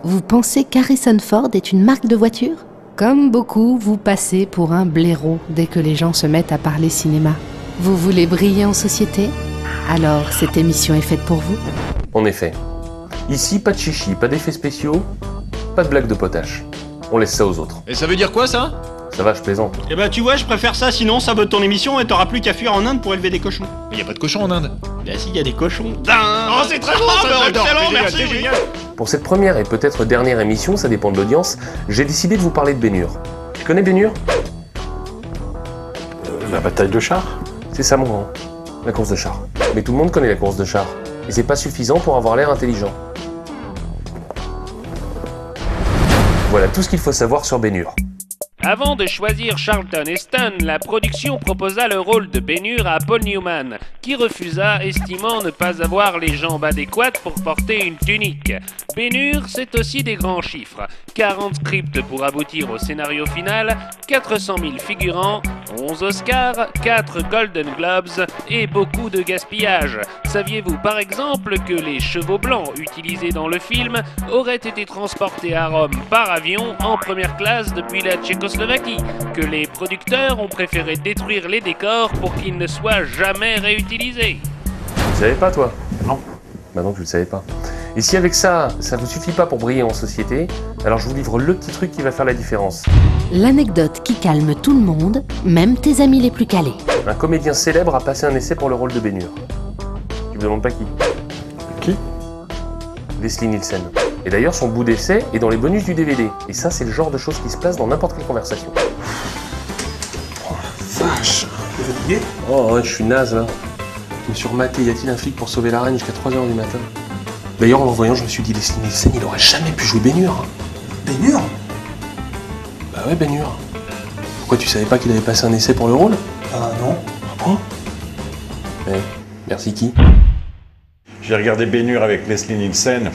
Vous pensez qu'Harrison Ford est une marque de voiture? Comme beaucoup, vous passez pour un blaireau dès que les gens se mettent à parler cinéma. Vous voulez briller en société? Alors cette émission est faite pour vous? En effet. Ici, pas de chichi, pas d'effets spéciaux, pas de blagues de potache. On laisse ça aux autres. Et ça veut dire quoi, ça? Ça va, je plaisante. Eh ben tu vois, je préfère ça, sinon ça sabote ton émission et t'auras plus qu'à fuir en Inde pour élever des cochons. Mais y a pas de cochon en Inde. Bah si, y a des cochons. Oh, c'est très bon, ça, excellent, merci, c'est génial. Pour cette première et peut-être dernière émission, ça dépend de l'audience, j'ai décidé de vous parler de Ben Hur. Tu connais Ben Hur? La bataille de chars? C'est ça mon grand, la course de chars. Mais tout le monde connaît la course de chars. Et c'est pas suffisant pour avoir l'air intelligent. Voilà tout ce qu'il faut savoir sur Ben Hur. Avant de choisir Charlton Heston, la production proposa le rôle de Ben Hur à Paul Newman, qui refusa, estimant ne pas avoir les jambes adéquates pour porter une tunique. Ben Hur, c'est aussi des grands chiffres. 40 scripts pour aboutir au scénario final, 400 000 figurants, 11 Oscars, 4 Golden Globes et beaucoup de gaspillage. Saviez-vous par exemple que les chevaux blancs utilisés dans le film auraient été transportés à Rome par avion en première classe depuis la Tchécoslovaquie, que les producteurs ont préféré détruire les décors pour qu'ils ne soient jamais réutilisés? Tu savais pas toi? Non. Bah non, tu le savais pas. Et si avec ça, ça vous suffit pas pour briller en société, alors je vous livre le petit truc qui va faire la différence. L'anecdote qui calme tout le monde, même tes amis les plus calés. Un comédien célèbre a passé un essai pour le rôle de Ben Hur. Tu me demandes pas qui? Qui? Leslie Nielsen. Et d'ailleurs, son bout d'essai est dans les bonus du DVD. Et ça, c'est le genre de choses qui se place dans n'importe quelle conversation. Oh la vache. T'es fatigué? Oh ouais, je suis naze là. Je me suis rematé, y a-t-il un flic pour sauver la reine jusqu'à 3h du matin? D'ailleurs, en le voyant, je me suis dit, Leslie Nielsen, il aurait jamais pu jouer Ben Hur. Ben Hur? Bah ouais, Ben Hur. Pourquoi tu savais pas qu'il avait passé un essai pour le rôle? Ah non. Ah bon? Merci qui? J'ai regardé Ben Hur avec Leslie Nielsen.